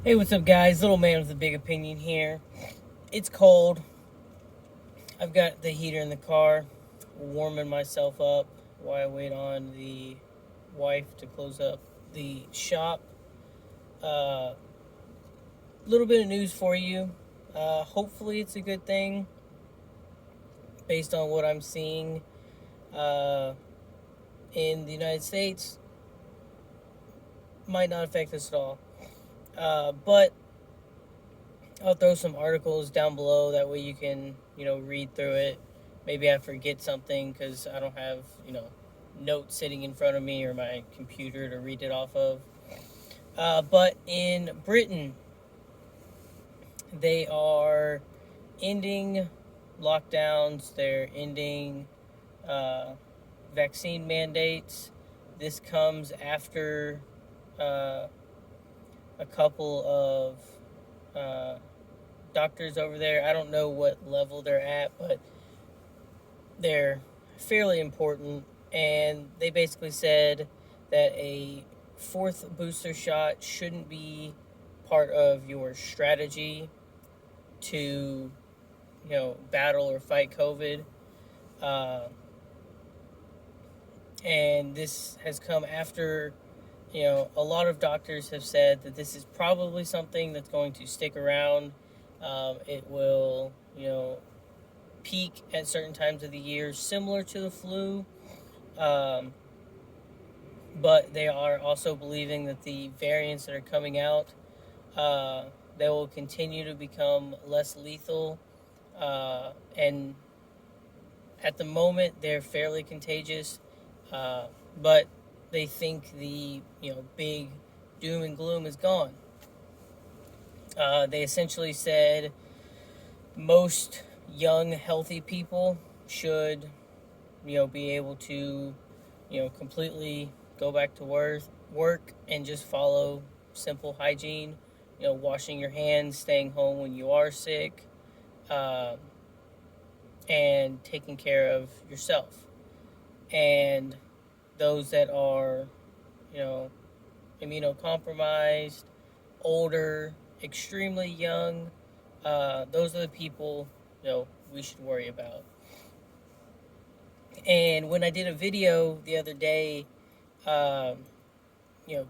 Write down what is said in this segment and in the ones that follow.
Hey, what's up, guys? Little man with a big opinion here. It's cold. I've got the heater in the car, warming myself up while I wait on the wife to close up the shop. A little bit of news for you. Hopefully, it's a good thing based on what I'm seeing uh, in the United States. Might not affect us at all. But I'll throw some articles down below. That way you can, read through it. Maybe I forget something because I don't have, notes sitting in front of me or my computer to read it off of. But in Britain, they are ending lockdowns. They're ending uh, vaccine mandates. This comes after uh, a couple of uh, doctors over there. I don't know what level they're at, but they're fairly important. And they basically said that a fourth booster shot shouldn't be part of your strategy to, battle or fight COVID. Uh, and this has come after, a lot of doctors have said that this is probably something that's going to stick around. It will, peak at certain times of the year, similar to the flu. Um, but they are also believing that the variants that are coming out, uh, they will continue to become less lethal. And at the moment, they're fairly contagious. Uh, but they think the big doom and gloom is gone. They essentially said most young, healthy people should be able to, completely go back to work and just follow simple hygiene, washing your hands, staying home when you are sick, uh, and taking care of yourself. And those that are, you know, immunocompromised, older, extremely young, those are the people, we should worry about. And when I did a video the other day, um,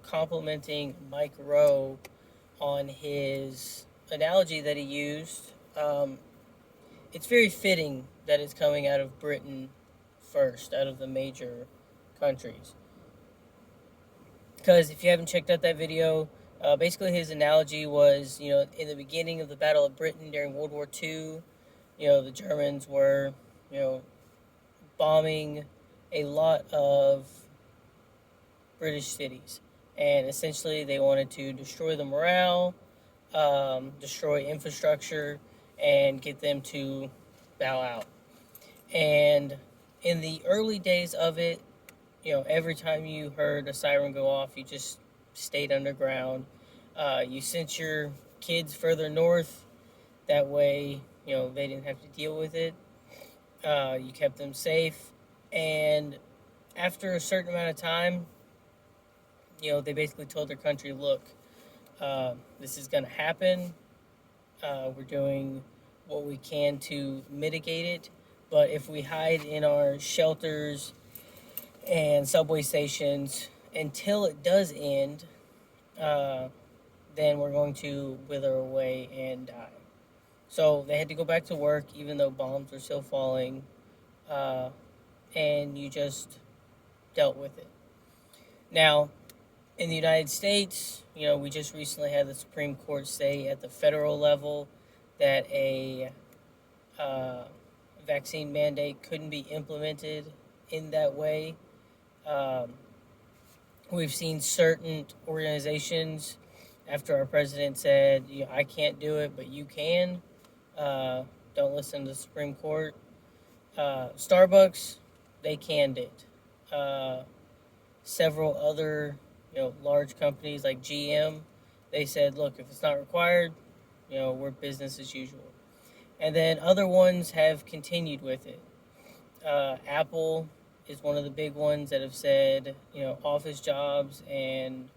complimenting Mike Rowe on his analogy that he used, it's very fitting that it's coming out of Britain first, out of the major countries. Because if you haven't checked out that video, basically his analogy was, in the beginning of the Battle of Britain during World War II, the Germans were, you know, bombing a lot of British cities. And essentially, they wanted to destroy the morale, destroy infrastructure, and get them to bow out. And in the early days of it, every time you heard a siren go off, you just stayed underground. You sent your kids further north. That way, they didn't have to deal with it. You kept them safe. And after a certain amount of time, they basically told their country, look, this is going to happen. We're doing what we can to mitigate it. But if we hide in our shelters and subway stations until it does end, uh, then we're going to wither away and die. So they had to go back to work even though bombs were still falling, uh, and you just dealt with it. Now, in the United States, we just recently had the Supreme Court say at the federal level that a uh, vaccine mandate couldn't be implemented in that way. Um, we've seen certain organizations, after our president said, I can't do it, but you can. Uh, don't listen to the Supreme Court. Starbucks, they canned it. Several other, large companies like GM, they said, look, if it's not required, we're business as usual. And then other ones have continued with it. Apple is one of the big ones that have said, office jobs and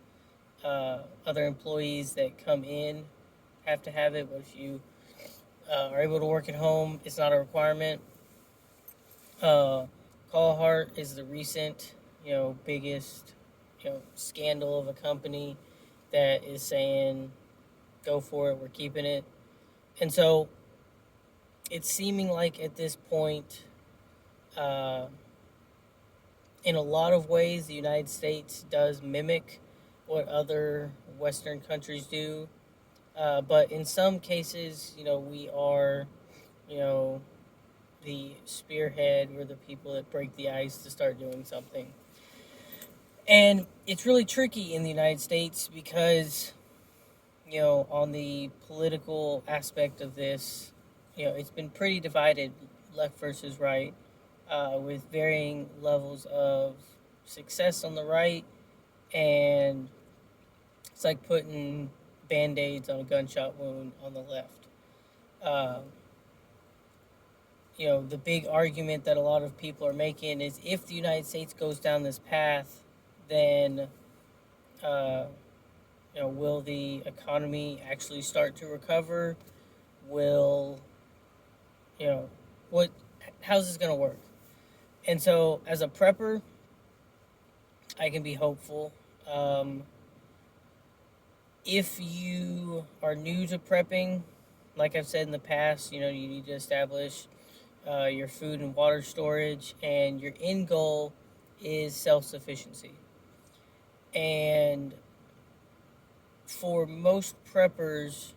other employees that come in have to have it, but if you are able to work at home, it's not a requirement. Uh, Call is the recent, biggest, scandal of a company that is saying, "Go for it, we're keeping it." And so it's seeming like at this point, uh, in a lot of ways, the United States does mimic what other Western countries do. But in some cases, we are, you know, the spearhead. We're the people that break the ice to start doing something. And it's really tricky in the United States because, on the political aspect of this, it's been pretty divided, left versus right, with varying levels of success on the right, and it's like putting band aids on a gunshot wound on the left. Um, the big argument that a lot of people are making is if the United States goes down this path, then uh, will the economy actually start to recover? Will you know what? How's this going to work? And so, as a prepper, I can be hopeful. If you are new to prepping, like I've said in the past, you need to establish your food and water storage, and your end goal is self sufficiency. And for most preppers,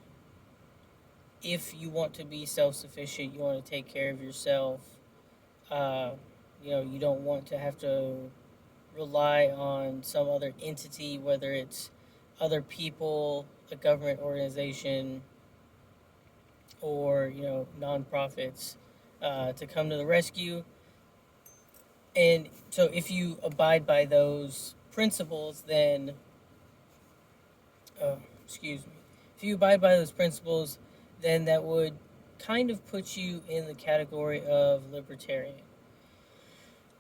if you want to be self sufficient, you want to take care of yourself. Uh, you don't want to have to rely on some other entity, whether it's other people, a government organization, or nonprofits, to come to the rescue. And so, if you abide by those principles, then excuse me, if you abide by those principles, then that would kind of put you in the category of libertarian.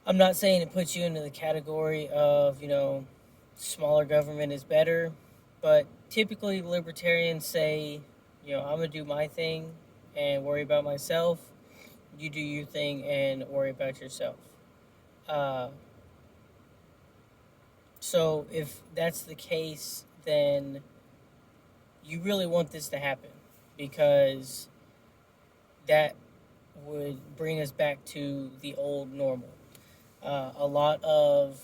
I'm not saying it puts you into the category of, smaller government is better, but typically libertarians say, I'm going to do my thing and worry about myself. You do your thing and worry about yourself. Uh, so if that's the case, then you really want this to happen because that would bring us back to the old normal. A lot of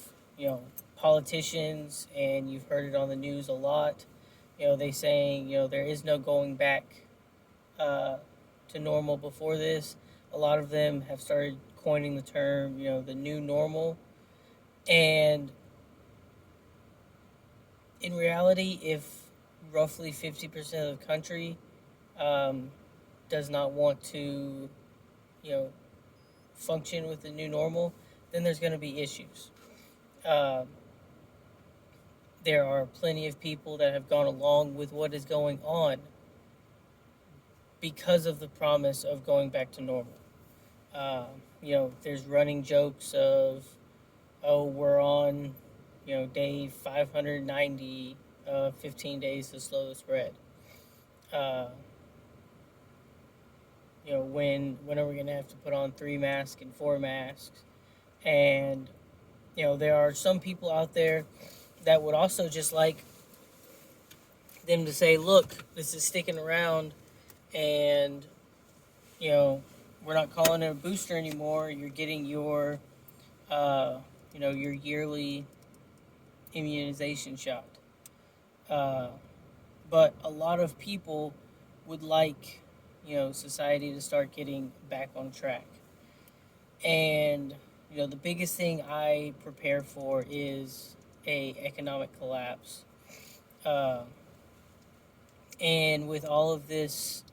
politicians, and you've heard it on the news a lot. They saying there is no going back uh, to normal before this. A lot of them have started coining the term the new normal, and in reality, if roughly 50% of the country um, does not want to you know function with the new normal, then there's going to be issues. Um, there are plenty of people that have gone along with what is going on because of the promise of going back to normal. There's running jokes of, oh, we're on, day 590, 15 days to slow the spread. Uh, when are we going to have to put on 3 masks and 4 masks? And, there are some people out there that would also just like them to say, look, this is sticking around, and, you know, we're not calling it a booster anymore. You're getting your yearly immunization shot. Uh, but a lot of people would like, society to start getting back on track. And, the biggest thing I prepare for is a economic collapse. Uh, and with all of this,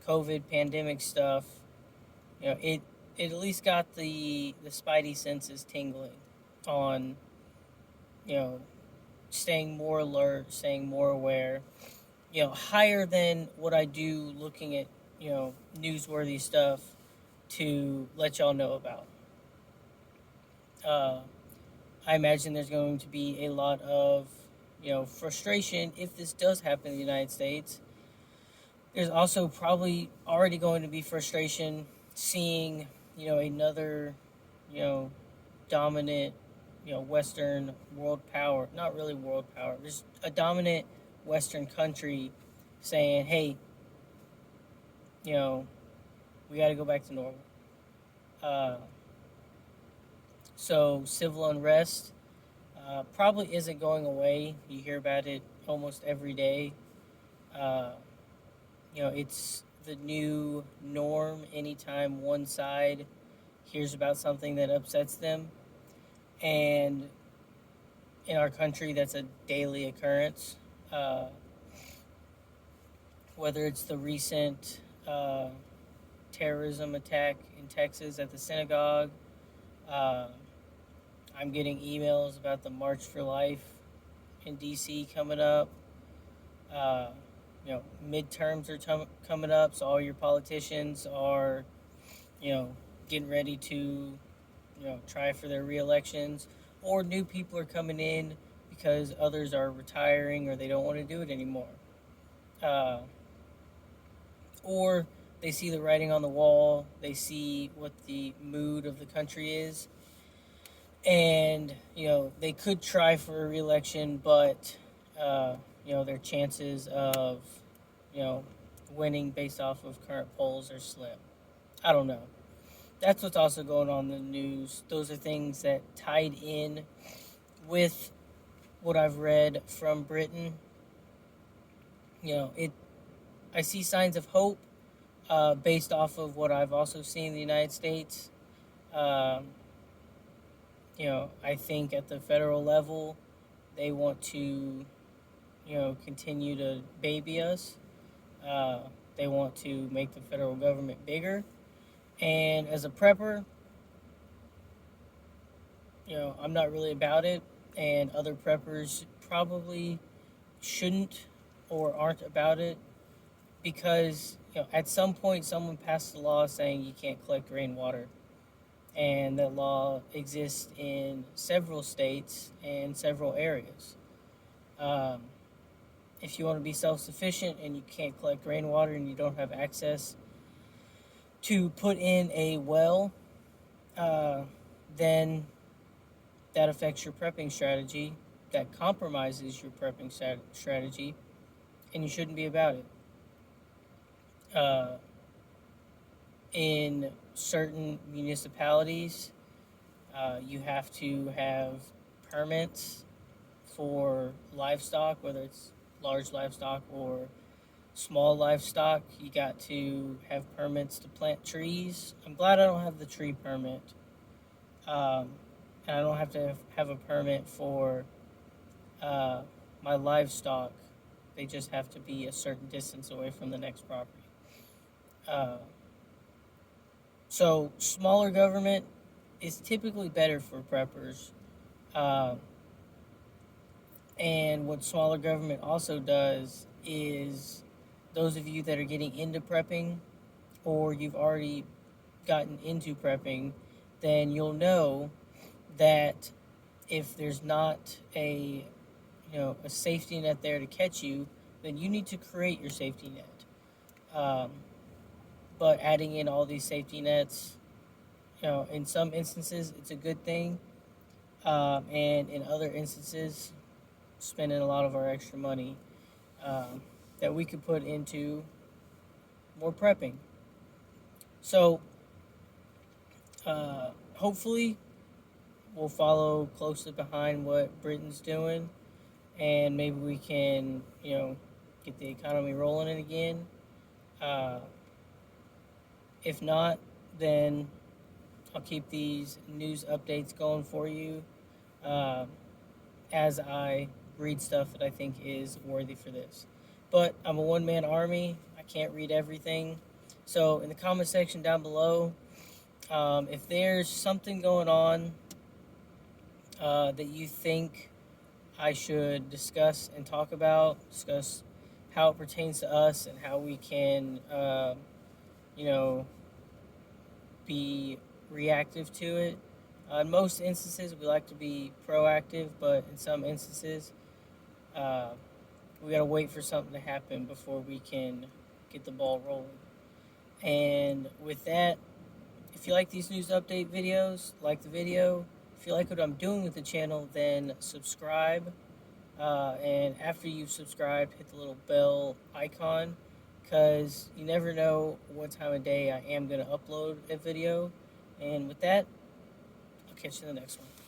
COVID pandemic stuff, it at least got the spidey senses tingling on, you know, staying more alert, staying more aware, higher than what I do looking at, newsworthy stuff to let y'all know about. Uh, I imagine there's going to be a lot of frustration if this does happen in the United States. There's also probably already going to be frustration seeing, another, you know, dominant, Western world power, not really world power, just a dominant Western country saying, hey, you know, we got to go back to normal. Uh, so civil unrest probably isn't going away. You hear about it almost every day. Uh, it's the new norm anytime one side hears about something that upsets them. And in our country, that's a daily occurrence. Uh, whether it's the recent terrorism attack in Texas at the synagogue, uh, I'm getting emails about the March for Life in DC coming up. Uh, midterms are coming up, so all your politicians are, you know, getting ready to, try for their re-elections, or new people are coming in because others are retiring or they don't want to do it anymore. Uh, or they see the writing on the wall, they see what the mood of the country is, and they could try for a re-election, but their chances of you know winning based off of current polls are slim. I don't know. That's what's also going on in the news. Those are things that tied in with what I've read from Britain. It. I see signs of hope based off of what I've also seen in the United States. Um, I think at the federal level, they want to, continue to baby us. Uh, they want to make the federal government bigger. And as a prepper, I'm not really about it. And other preppers probably shouldn't or aren't about it because, at some point someone passed a law saying you can't collect rainwater. And that law exists in several states and several areas. Um, if you want to be self-sufficient and you can't collect rainwater and you don't have access to put in a well, uh, then that affects your prepping strategy. That compromises your prepping strategy, and you shouldn't be about it. In certain municipalities, you have to have permits for livestock, whether it's large livestock or small livestock. You got to have permits to plant trees. I'm glad I don't have the tree permit. And I don't have to have a permit for my livestock. They just have to be a certain distance away from the next property. Uh, so smaller government is typically better for preppers. Uh, and what smaller government also does is those of you that are getting into prepping or you've already gotten into prepping, then you'll know that if there's not a safety net there to catch you, then you need to create your safety net. But adding in all these safety nets, in some instances it's a good thing, and in other instances, spending a lot of our extra money that we could put into more prepping. So hopefully we'll follow closely behind what Britain's doing, and maybe we can, get the economy rolling again. If not, then I'll keep these news updates going for you uh, as I read stuff that I think is worthy for this. But I'm a one-man army. I can't read everything. So in the comment section down below, if there's something going on that you think I should discuss and talk about, discuss how it pertains to us and how we can, be reactive to it. In most instances, we like to be proactive, but in some instances, We gotta wait for something to happen before we can get the ball rolling. And with that, if you like these news update videos, like the video. If you like what I'm doing with the channel, then subscribe. And after you've subscribed, hit the little bell icon, because you never know what time of day I am going to upload a video. And with that, I'll catch you in the next one.